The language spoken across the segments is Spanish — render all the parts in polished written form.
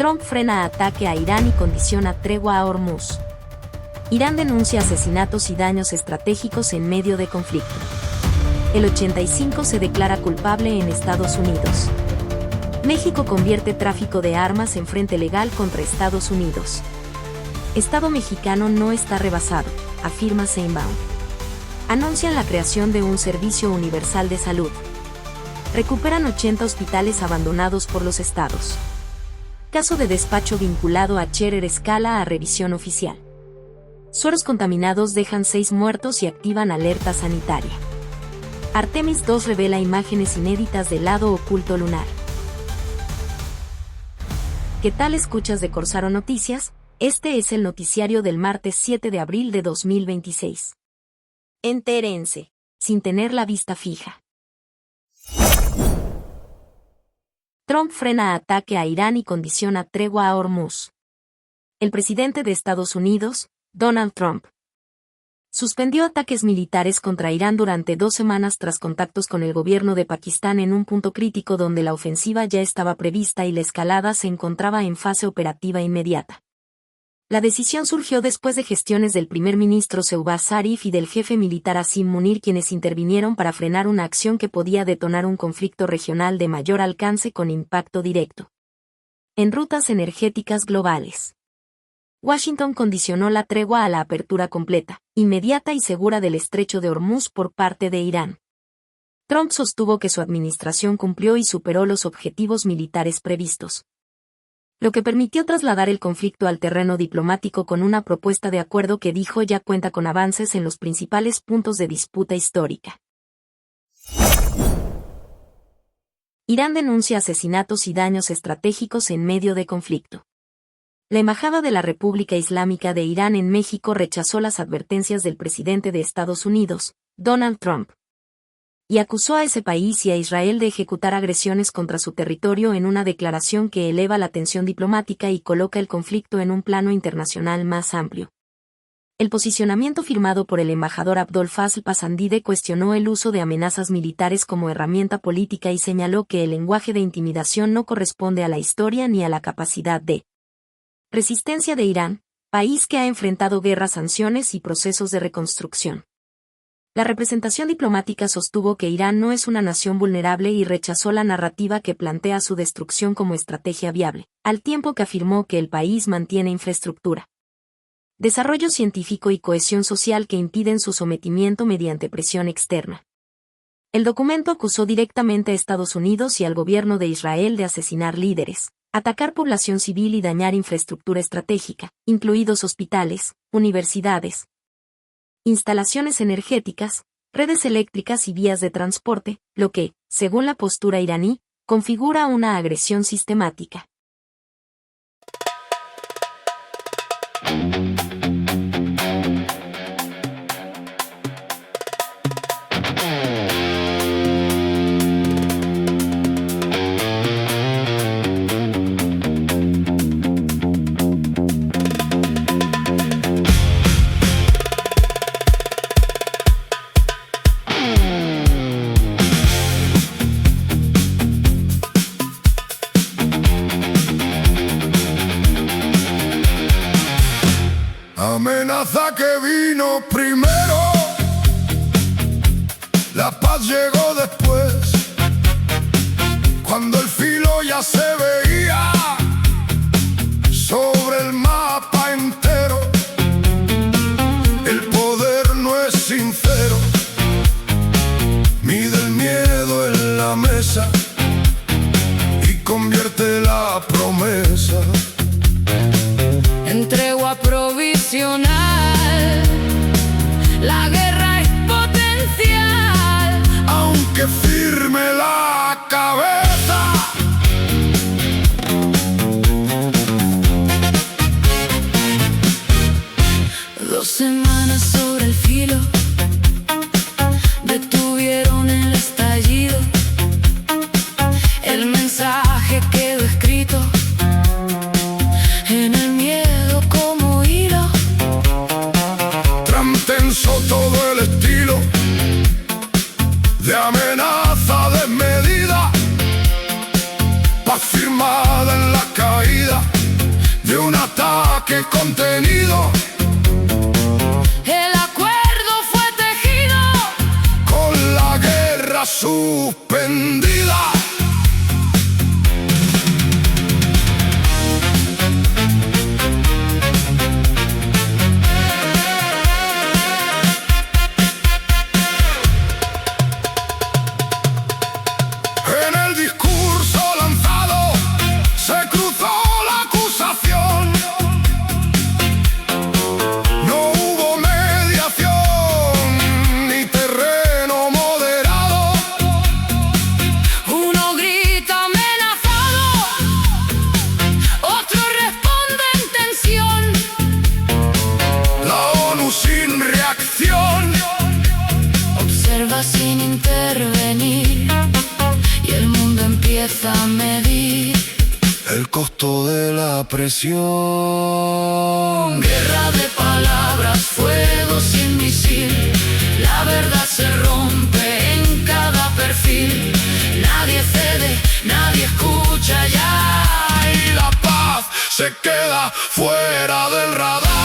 Trump frena ataque a Irán y condiciona tregua a Hormuz. Irán denuncia asesinatos y daños estratégicos en medio de conflicto. El 85 se declara culpable en Estados Unidos. México convierte tráfico de armas en frente legal contra Estados Unidos. Estado mexicano no está rebasado, afirma Sheinbaum. Anuncian la creación de un servicio universal de salud. Recuperan 80 hospitales abandonados por los estados. Caso de despacho vinculado a Cherer escala a revisión oficial. Sueros contaminados dejan 6 muertos y activan alerta sanitaria. Artemis 2 revela imágenes inéditas del lado oculto lunar. ¿Qué tal, escuchas de Corsaro Noticias? Este es el noticiario del martes 7 de abril de 2026. Entérense, sin tener la vista fija. Trump frena ataque a Irán y condiciona tregua a Hormuz. El presidente de Estados Unidos, Donald Trump, suspendió ataques militares contra Irán durante 2 semanas tras contactos con el gobierno de Pakistán en un punto crítico donde la ofensiva ya estaba prevista y la escalada se encontraba en fase operativa inmediata. La decisión surgió después de gestiones del primer ministro Shehbaz Sharif y del jefe militar Asim Munir, quienes intervinieron para frenar una acción que podía detonar un conflicto regional de mayor alcance con impacto directo en rutas energéticas globales. Washington condicionó la tregua a la apertura completa, inmediata y segura del estrecho de Hormuz por parte de Irán. Trump sostuvo que su administración cumplió y superó los objetivos militares previstos, lo que permitió trasladar el conflicto al terreno diplomático con una propuesta de acuerdo que dijo ya cuenta con avances en los principales puntos de disputa histórica. Irán denuncia asesinatos y daños estratégicos en medio de conflicto. La Embajada de la República Islámica de Irán en México rechazó las advertencias del presidente de Estados Unidos, Donald Trump, y acusó a ese país y a Israel de ejecutar agresiones contra su territorio en una declaración que eleva la tensión diplomática y coloca el conflicto en un plano internacional más amplio. El posicionamiento firmado por el embajador Abdol Fazl Pasandide cuestionó el uso de amenazas militares como herramienta política y señaló que el lenguaje de intimidación no corresponde a la historia ni a la capacidad de resistencia de Irán, país que ha enfrentado guerras, sanciones y procesos de reconstrucción. La representación diplomática sostuvo que Irán no es una nación vulnerable y rechazó la narrativa que plantea su destrucción como estrategia viable, al tiempo que afirmó que el país mantiene infraestructura, desarrollo científico y cohesión social que impiden su sometimiento mediante presión externa. El documento acusó directamente a Estados Unidos y al gobierno de Israel de asesinar líderes, atacar población civil y dañar infraestructura estratégica, incluidos hospitales, universidades, instalaciones energéticas, redes eléctricas y vías de transporte, lo que, según la postura iraní, configura una agresión sistemática. Amenaza que vino primero, la paz llegó después, cuando el filo ya se veía sobre el mapa entero. El poder no es sincero, mide el miedo en la mesa y convierte la promesa en tregua provisional. La guerra es potencial, aunque firme la cabeza. Dos semanas sobre el filo detuvieron el estallido. El mensaje quedó escrito en el miedo como hilo. Trump tensó todo el estilo de amenaza qué contenido. El acuerdo fue tejido Con la guerra suspendida. En el discurso lanzado se cruzó la acusación. No hubo mediación ni terreno moderado. Uno grita amenazado, otro responde en tensión. La ONU sin reacción. Observa sin intervenir y el mundo empieza a medir El costo de la presión. guerra de palabras, fuego sin misil. La verdad se rompe en cada perfil. Nadie cede, nadie escucha ya. Y la paz se queda fuera del radar.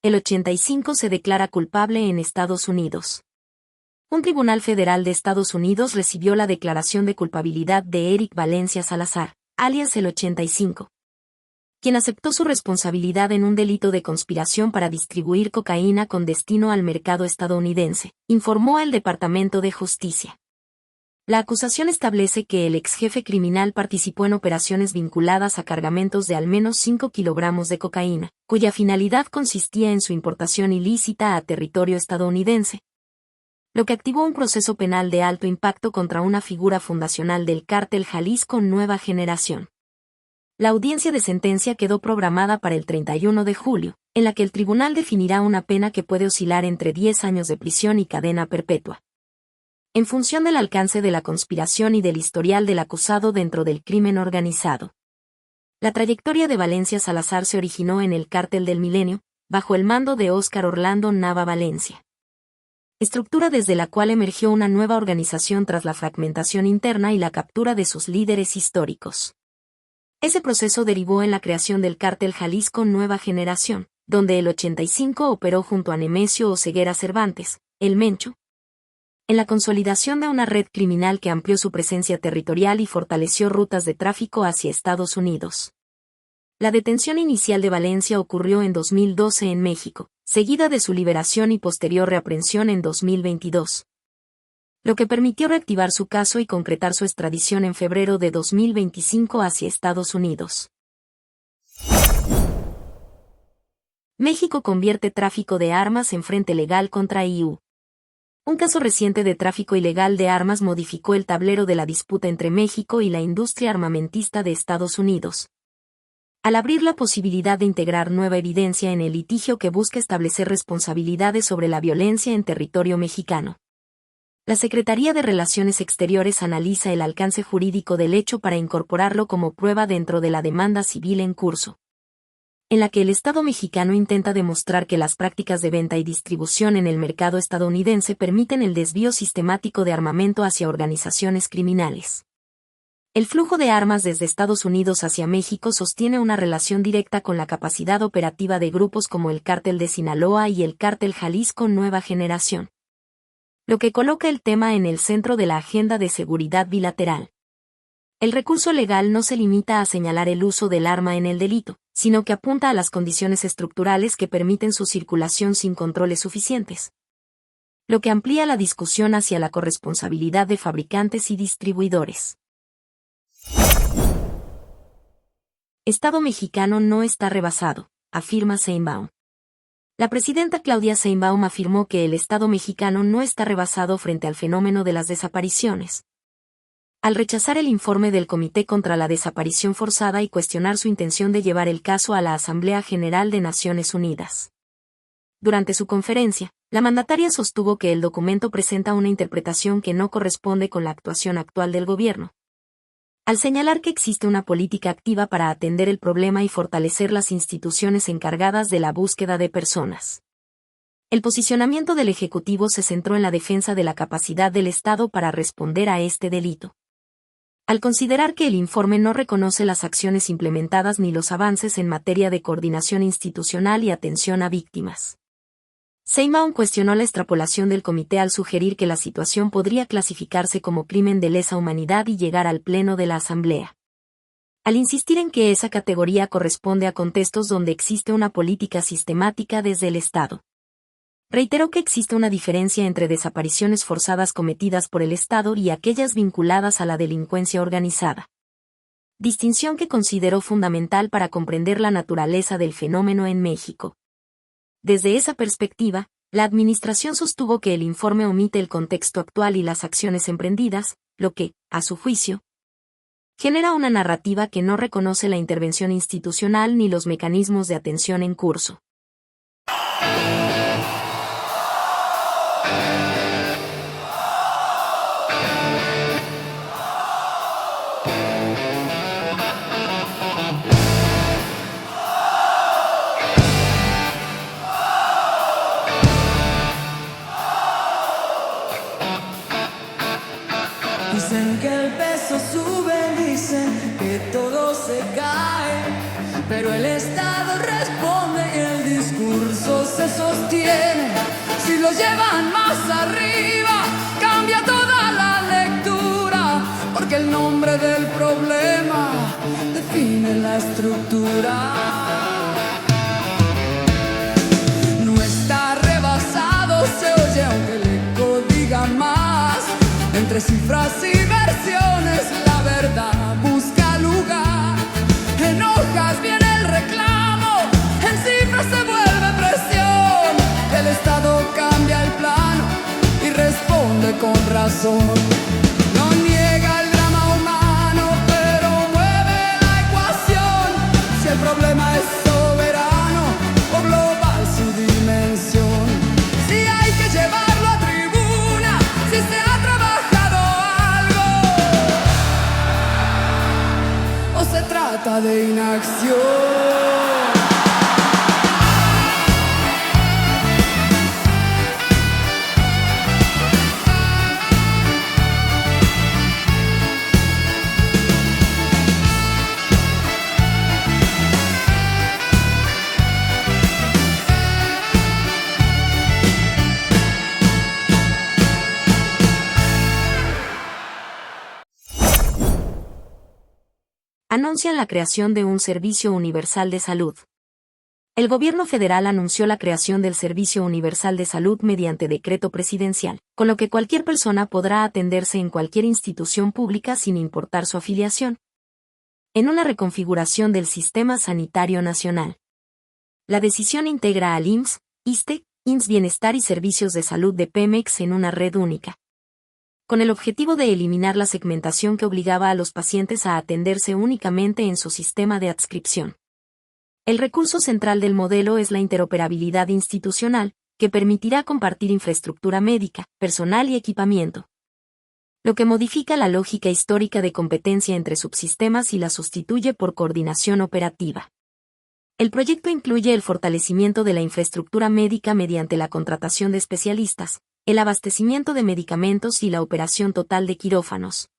El 85 se declara culpable en Estados Unidos. Un tribunal federal de Estados Unidos recibió la declaración de culpabilidad de Eric Valencia Salazar, alias el 85, quien aceptó su responsabilidad en un delito de conspiración para distribuir cocaína con destino al mercado estadounidense, informó el Departamento de Justicia. La acusación establece que el exjefe criminal participó en operaciones vinculadas a cargamentos de al menos 5 kilogramos de cocaína, cuya finalidad consistía en su importación ilícita a territorio estadounidense, lo que activó un proceso penal de alto impacto contra una figura fundacional del cártel Jalisco Nueva Generación. La audiencia de sentencia quedó programada para el 31 de julio, en la que el tribunal definirá una pena que puede oscilar entre 10 años de prisión y cadena perpetua, en función del alcance de la conspiración y del historial del acusado dentro del crimen organizado. La trayectoria de Valencia Salazar se originó en el Cártel del Milenio, bajo el mando de Óscar Orlando Nava Valencia, estructura desde la cual emergió una nueva organización tras la fragmentación interna y la captura de sus líderes históricos. Ese proceso derivó en la creación del Cártel Jalisco Nueva Generación, donde el 85 operó junto a Nemesio Oseguera Cervantes, el Mencho, en la consolidación de una red criminal que amplió su presencia territorial y fortaleció rutas de tráfico hacia Estados Unidos. La detención inicial de Valencia ocurrió en 2012 en México, seguida de su liberación y posterior reaprehensión en 2022, lo que permitió reactivar su caso y concretar su extradición en febrero de 2025 hacia Estados Unidos. México convierte tráfico de armas en frente legal contra EU. Un caso reciente de tráfico ilegal de armas modificó el tablero de la disputa entre México y la industria armamentista de Estados Unidos, al abrir la posibilidad de integrar nueva evidencia en el litigio que busca establecer responsabilidades sobre la violencia en territorio mexicano. La Secretaría de Relaciones Exteriores analiza el alcance jurídico del hecho para incorporarlo como prueba dentro de la demanda civil en curso, en la que el Estado mexicano intenta demostrar que las prácticas de venta y distribución en el mercado estadounidense permiten el desvío sistemático de armamento hacia organizaciones criminales. El flujo de armas desde Estados Unidos hacia México sostiene una relación directa con la capacidad operativa de grupos como el Cártel de Sinaloa y el Cártel Jalisco Nueva Generación, lo que coloca el tema en el centro de la agenda de seguridad bilateral. El recurso legal no se limita a señalar el uso del arma en el delito, sino que apunta a las condiciones estructurales que permiten su circulación sin controles suficientes, lo que amplía la discusión hacia la corresponsabilidad de fabricantes y distribuidores. Estado mexicano no está rebasado, afirma Sheinbaum. La presidenta Claudia Sheinbaum afirmó que el Estado mexicano no está rebasado frente al fenómeno de las desapariciones, al rechazar el informe del Comité contra la Desaparición Forzada y cuestionar su intención de llevar el caso a la Asamblea General de Naciones Unidas. Durante su conferencia, la mandataria sostuvo que el documento presenta una interpretación que no corresponde con la actuación actual del gobierno, al señalar que existe una política activa para atender el problema y fortalecer las instituciones encargadas de la búsqueda de personas. El posicionamiento del Ejecutivo se centró en la defensa de la capacidad del Estado para responder a este delito. Al considerar que el informe no reconoce las acciones implementadas ni los avances en materia de coordinación institucional y atención a víctimas. Sheinbaum cuestionó la extrapolación del comité al sugerir que la situación podría clasificarse como crimen de lesa humanidad y llegar al Pleno de la Asamblea. Al insistir en que esa categoría corresponde a contextos donde existe una política sistemática desde el Estado. Reiteró que existe una diferencia entre desapariciones forzadas cometidas por el Estado y aquellas vinculadas a la delincuencia organizada. Distinción que consideró fundamental para comprender la naturaleza del fenómeno en México. Desde esa perspectiva, la Administración sostuvo que el informe omite el contexto actual y las acciones emprendidas, lo que, a su juicio, genera una narrativa que no reconoce la intervención institucional ni los mecanismos de atención en curso. Dicen que el peso sube, dicen que todo se cae, pero el Estado responde y el discurso se sostiene. Si lo llevan más arriba, cambia toda la lectura, porque el nombre del problema define la estructura. No está rebasado, se oye aunque el eco diga más. Entre cifras y versiones la verdad busca lugar. En hojas viene el reclamo, en cifras se vuelve presión. El Estado cambia el plano y responde con razón. No niega el drama humano, pero mueve la ecuación. Si el problema es soberano o global su dimensión. Si hay que llevarlo a tribuna, si se ha se trata de inacción. Anuncian la creación de un Servicio Universal de Salud. El gobierno federal anunció la creación del Servicio Universal de Salud mediante decreto presidencial, con lo que cualquier persona podrá atenderse en cualquier institución pública sin importar su afiliación. En una reconfiguración del Sistema Sanitario Nacional. La decisión integra al IMSS, ISSSTE, IMSS Bienestar y Servicios de Salud de Pemex en una red única, con el objetivo de eliminar la segmentación que obligaba a los pacientes a atenderse únicamente en su sistema de adscripción. El recurso central del modelo es la interoperabilidad institucional, que permitirá compartir infraestructura médica, personal y equipamiento, lo que modifica la lógica histórica de competencia entre subsistemas y la sustituye por coordinación operativa. El proyecto incluye el fortalecimiento de la infraestructura médica mediante la contratación de especialistas, el abastecimiento de medicamentos y la operación total de quirófanos,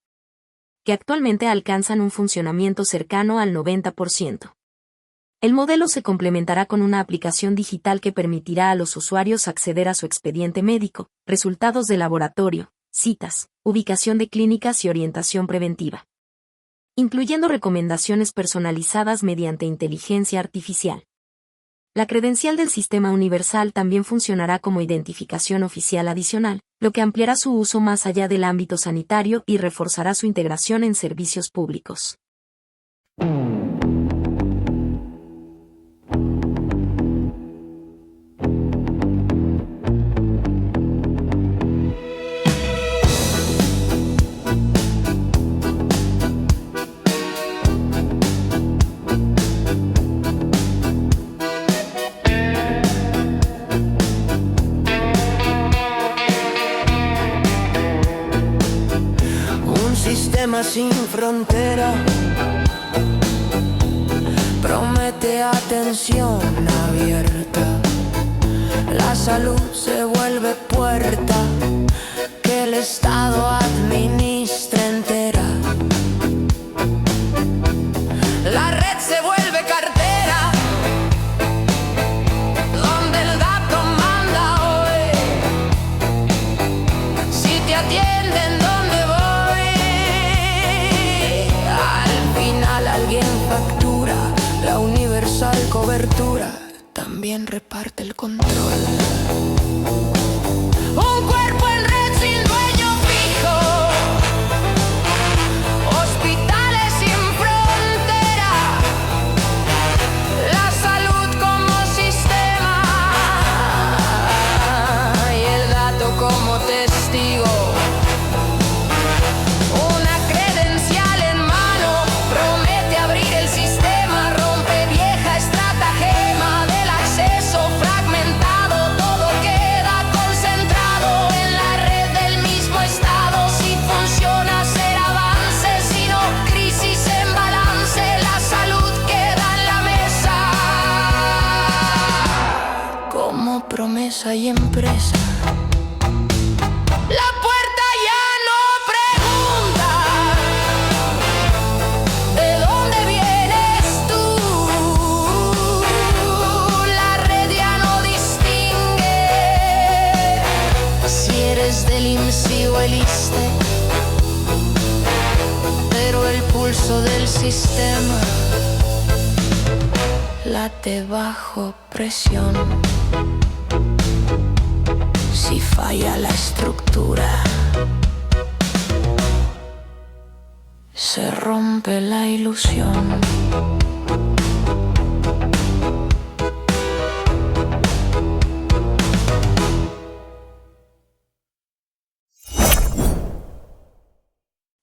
que actualmente alcanzan un funcionamiento cercano al 90%. El modelo se complementará con una aplicación digital que permitirá a los usuarios acceder a su expediente médico, resultados de laboratorio, citas, ubicación de clínicas y orientación preventiva, incluyendo recomendaciones personalizadas mediante inteligencia artificial. La credencial del Sistema Universal también funcionará como identificación oficial adicional, lo que ampliará su uso más allá del ámbito sanitario y reforzará su integración en servicios públicos. sistema sin frontera promete atención abierta. La salud se vuelve puerta que el Estado administra entera. La red se vuelve cartera donde el dato manda hoy. Si te atienden donde voy, al final alguien factura la universal cobertura. También reparte el control. Un cuerpo en red sin dueño fijo, hospitales sin frontera, la salud como sistema y el dato como testigo. Una credencial en mano promete abrir el sistema, rompe vieja estratagema del acceso fragmentado. Todo queda concentrado en la red del mismo Estado. Si funciona será avance, si no crisis en balance. La salud queda en la mesa como promesa y empresa. La puerta ya no pregunta ¿de dónde vienes tú? La red ya no distingue si eres del IMSS o el ISSSTE, pero el pulso del sistema late bajo presión. Si falla la estructura, se rompe la ilusión.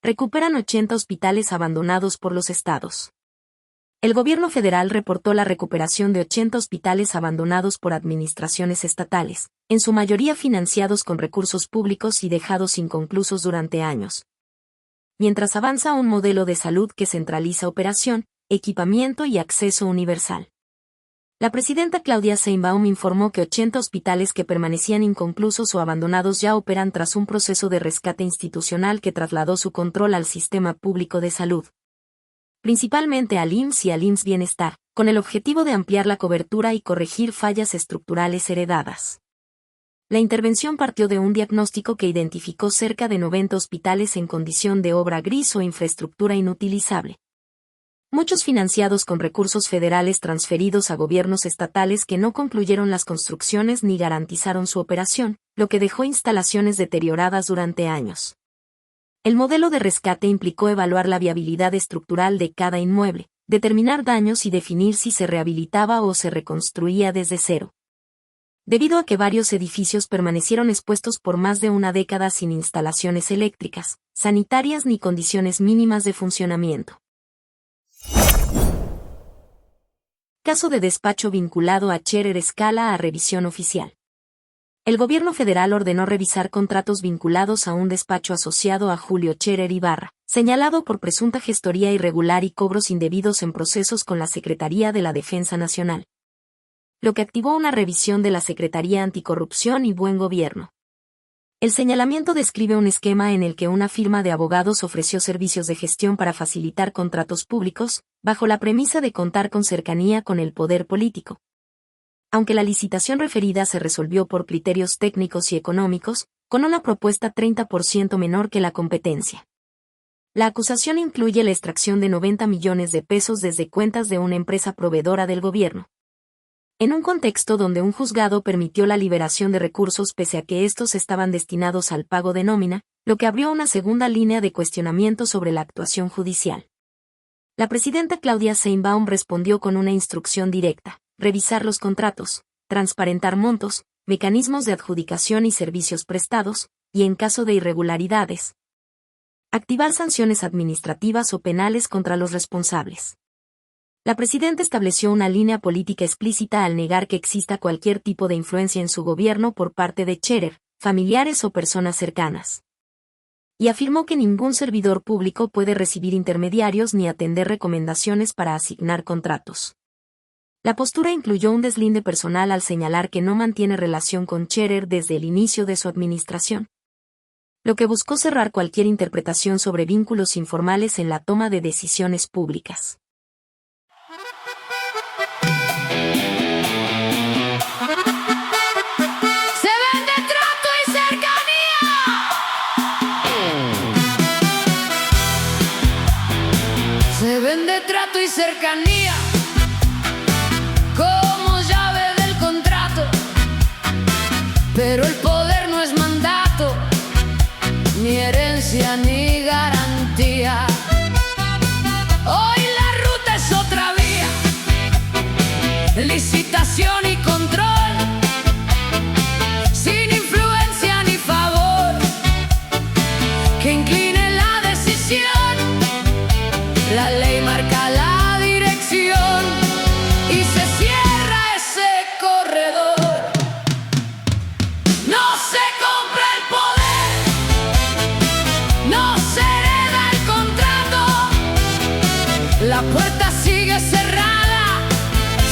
Recuperan 80 hospitales abandonados por los estados. El gobierno federal reportó la recuperación de 80 hospitales abandonados por administraciones estatales, en su mayoría financiados con recursos públicos y dejados inconclusos durante años. Mientras avanza un modelo de salud que centraliza operación, equipamiento y acceso universal. La presidenta Claudia Sheinbaum informó que 80 hospitales que permanecían inconclusos o abandonados ya operan tras un proceso de rescate institucional que trasladó su control al sistema público de salud, principalmente al IMSS y al IMSS Bienestar, con el objetivo de ampliar la cobertura y corregir fallas estructurales heredadas. La intervención partió de un diagnóstico que identificó cerca de 90 hospitales en condición de obra gris o infraestructura inutilizable. Muchos financiados con recursos federales transferidos a gobiernos estatales que no concluyeron las construcciones ni garantizaron su operación, lo que dejó instalaciones deterioradas durante años. El modelo de rescate implicó evaluar la viabilidad estructural de cada inmueble, determinar daños y definir si se rehabilitaba o se reconstruía desde cero. Debido a que varios edificios permanecieron expuestos por más de una década sin instalaciones eléctricas, sanitarias ni condiciones mínimas de funcionamiento. Caso de despacho vinculado a Scherer escala a revisión oficial. El gobierno federal ordenó revisar contratos vinculados a un despacho asociado a Julio Scherer Ibarra, señalado por presunta gestoría irregular y cobros indebidos en procesos con la Secretaría de la Defensa Nacional, lo que activó una revisión de la Secretaría Anticorrupción y Buen Gobierno. El señalamiento describe un esquema en el que una firma de abogados ofreció servicios de gestión para facilitar contratos públicos, bajo la premisa de contar con cercanía con el poder político. Aunque la licitación referida se resolvió por criterios técnicos y económicos, con una propuesta 30% menor que la competencia. La acusación incluye la extracción de 90 millones de pesos desde cuentas de una empresa proveedora del gobierno, en un contexto donde un juzgado permitió la liberación de recursos pese a que estos estaban destinados al pago de nómina, lo que abrió una segunda línea de cuestionamiento sobre la actuación judicial. La presidenta Claudia Sheinbaum respondió con una instrucción directa: revisar los contratos, transparentar montos, mecanismos de adjudicación y servicios prestados, y en caso de irregularidades, activar sanciones administrativas o penales contra los responsables. La presidenta estableció una línea política explícita al negar que exista cualquier tipo de influencia en su gobierno por parte de Scherer, familiares o personas cercanas. y afirmó que ningún servidor público puede recibir intermediarios ni atender recomendaciones para asignar contratos. La postura incluyó un deslinde personal al señalar que no mantiene relación con Scherer desde el inicio de su administración, lo que buscó cerrar cualquier interpretación sobre vínculos informales en la toma de decisiones públicas. Se vende trato y cercanía como llave del contrato, pero el poder no es mandato, ni herencia ni garantía. Hoy la ruta es otra vía, licitación y control, sin influencia ni favor, que incline la decisión. La ley marca la dirección y se cierra ese corredor. No se compra el poder, no se hereda el contrato. La puerta sigue cerrada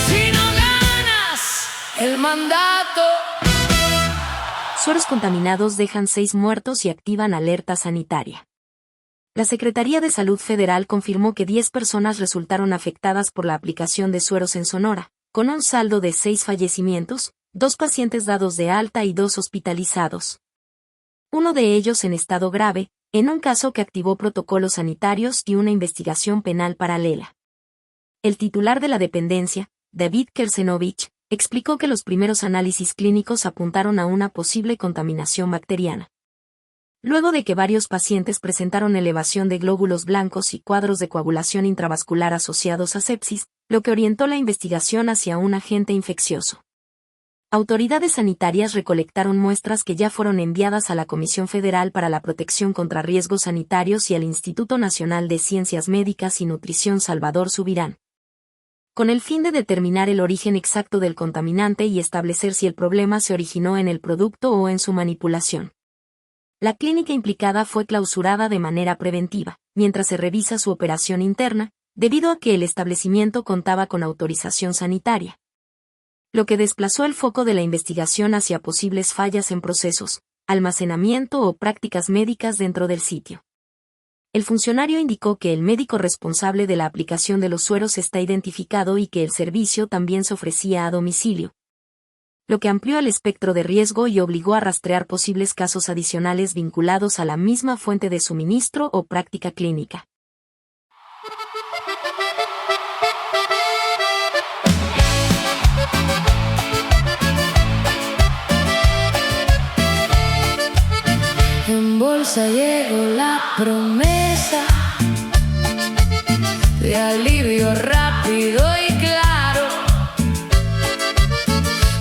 si no ganas el mandato. Sueros contaminados dejan 6 muertos y activan alerta sanitaria. La Secretaría de Salud Federal confirmó que 10 personas resultaron afectadas por la aplicación de sueros en Sonora, con un saldo de 6 fallecimientos, 2 pacientes dados de alta y 2 hospitalizados. Uno de ellos en estado grave, en un caso que activó protocolos sanitarios y una investigación penal paralela. El titular de la dependencia, David Kersenovich, explicó que los primeros análisis clínicos apuntaron a una posible contaminación bacteriana. Luego de que varios pacientes presentaron elevación de glóbulos blancos y cuadros de coagulación intravascular asociados a sepsis, lo que orientó la investigación hacia un agente infeccioso. Autoridades sanitarias recolectaron muestras que ya fueron enviadas a la Comisión Federal para la Protección contra Riesgos Sanitarios y al Instituto Nacional de Ciencias Médicas y Nutrición Salvador Subirán, con el fin de determinar el origen exacto del contaminante y establecer si el problema se originó en el producto o en su manipulación. La clínica implicada fue clausurada de manera preventiva, mientras se revisa su operación interna, debido a que el establecimiento contaba con autorización sanitaria, lo que desplazó el foco de la investigación hacia posibles fallas en procesos, almacenamiento o prácticas médicas dentro del sitio. El funcionario indicó que el médico responsable de la aplicación de los sueros está identificado y que el servicio también se ofrecía a domicilio, lo que amplió el espectro de riesgo y obligó a rastrear posibles casos adicionales vinculados a la misma fuente de suministro o práctica clínica. En bolsa llegó la promesa de alivio rápido y claro,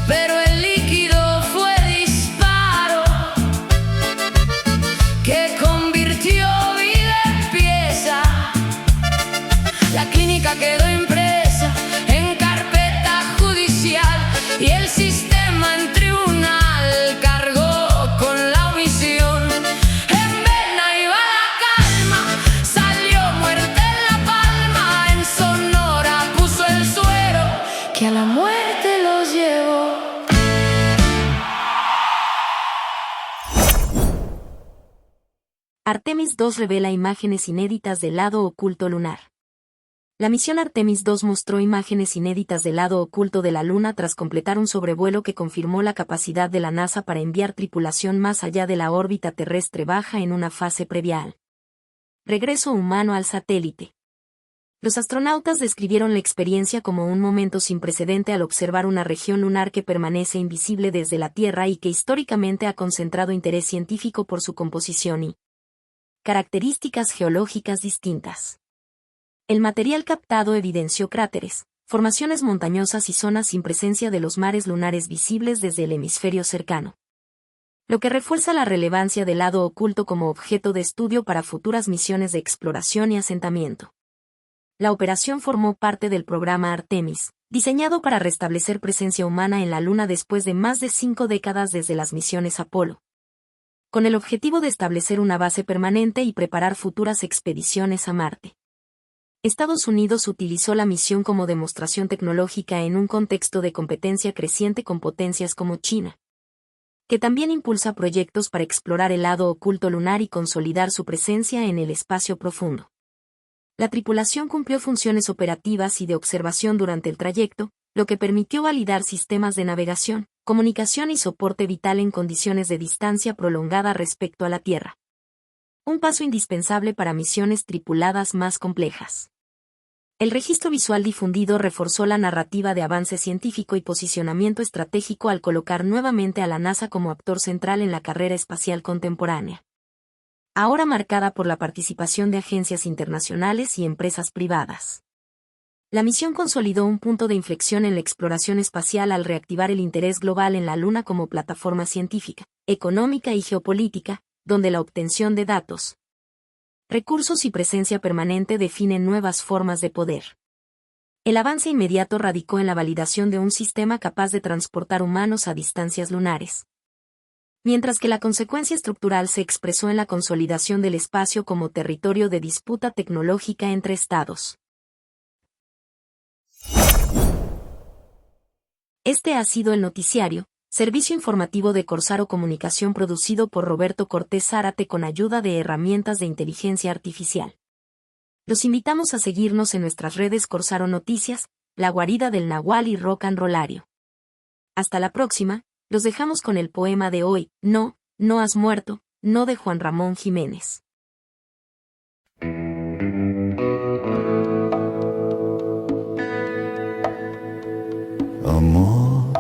pero el líquido fue disparo que convirtió vida en pieza. La clínica quedó impresa en carpeta judicial y el sistema en tribunal cargó con la omisión. En vena iba la calma, salió muerte en la palma. En Sonora puso el suero que a la muerte los llevó. Artemis 2 revela imágenes inéditas del lado oculto lunar. La misión Artemis 2 mostró imágenes inéditas del lado oculto de la Luna tras completar un sobrevuelo que confirmó la capacidad de la NASA para enviar tripulación más allá de la órbita terrestre baja en una fase previa al regreso humano al satélite. Los astronautas describieron la experiencia como un momento sin precedente al observar una región lunar que permanece invisible desde la Tierra y que históricamente ha concentrado interés científico por su composición y características geológicas distintas. El material captado evidenció cráteres, formaciones montañosas y zonas sin presencia de los mares lunares visibles desde el hemisferio cercano, lo que refuerza la relevancia del lado oculto como objeto de estudio para futuras misiones de exploración y asentamiento. La operación formó parte del programa Artemis, diseñado para restablecer presencia humana en la Luna después de más de 5 décadas desde las misiones Apolo, con el objetivo de establecer una base permanente y preparar futuras expediciones a Marte. Estados Unidos utilizó la misión como demostración tecnológica en un contexto de competencia creciente con potencias como China, que también impulsa proyectos para explorar el lado oculto lunar y consolidar su presencia en el espacio profundo. La tripulación cumplió funciones operativas y de observación durante el trayecto, lo que permitió validar sistemas de navegación, comunicación y soporte vital en condiciones de distancia prolongada respecto a la Tierra. Un paso indispensable para misiones tripuladas más complejas. El registro visual difundido reforzó la narrativa de avance científico y posicionamiento estratégico al colocar nuevamente a la NASA como actor central en la carrera espacial contemporánea, ahora marcada por la participación de agencias internacionales y empresas privadas. La misión consolidó un punto de inflexión en la exploración espacial al reactivar el interés global en la Luna como plataforma científica, económica y geopolítica, donde la obtención de datos, recursos y presencia permanente definen nuevas formas de poder. El avance inmediato radicó en la validación de un sistema capaz de transportar humanos a distancias lunares, mientras que la consecuencia estructural se expresó en la consolidación del espacio como territorio de disputa tecnológica entre estados. Este ha sido el noticiario, servicio informativo de Corsaro Comunicación producido por Roberto Cortés Zárate con ayuda de herramientas de inteligencia artificial. Los invitamos a seguirnos en nuestras redes Corsaro Noticias, La Guarida del Nahual y Rock and Rollario. Hasta la próxima, los dejamos con el poema de hoy, No, no has muerto, no, de Juan Ramón Jiménez. Amor,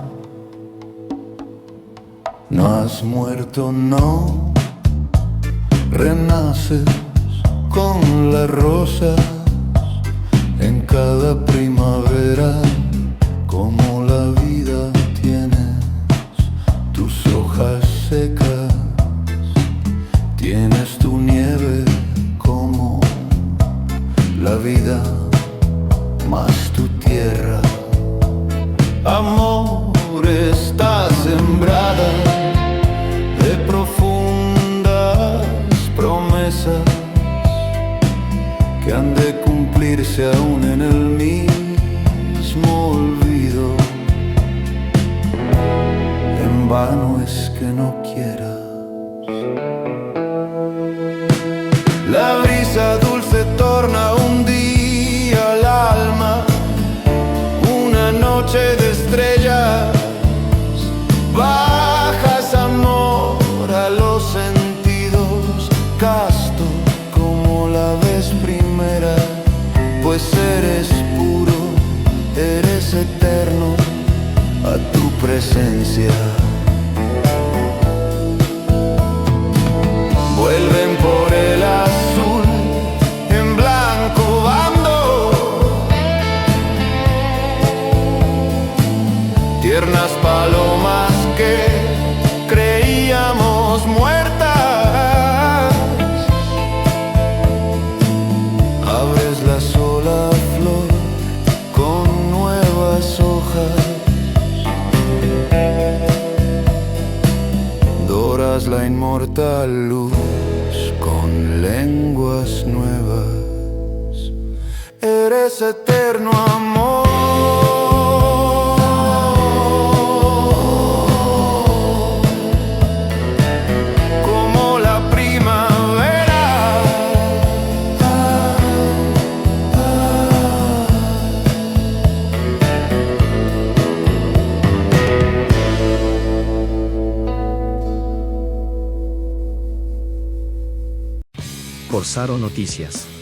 no has muerto, no, renaces con las rosas en cada primavera, como la vida tienes tus hojas secas, tienes tu nieve como la vida, más tu tierra. Amor, está sembrada de profundas promesas que han de cumplirse aún en el mismo olvido. En vano es que no quieras. La brisa dulce torna un día al alma, una noche de estrellas, bajas amor a los sentidos, casto como la vez primera, pues eres puro, eres eterno a tu presencia. Vuelven por el azul, en blanco bando, tiernas palomas que creíamos muertas. Abres la sola flor con nuevas hojas, doras la inmortal luz con lenguas nuevas. Eres eterno amor, como la primavera. Corsaro Noticias.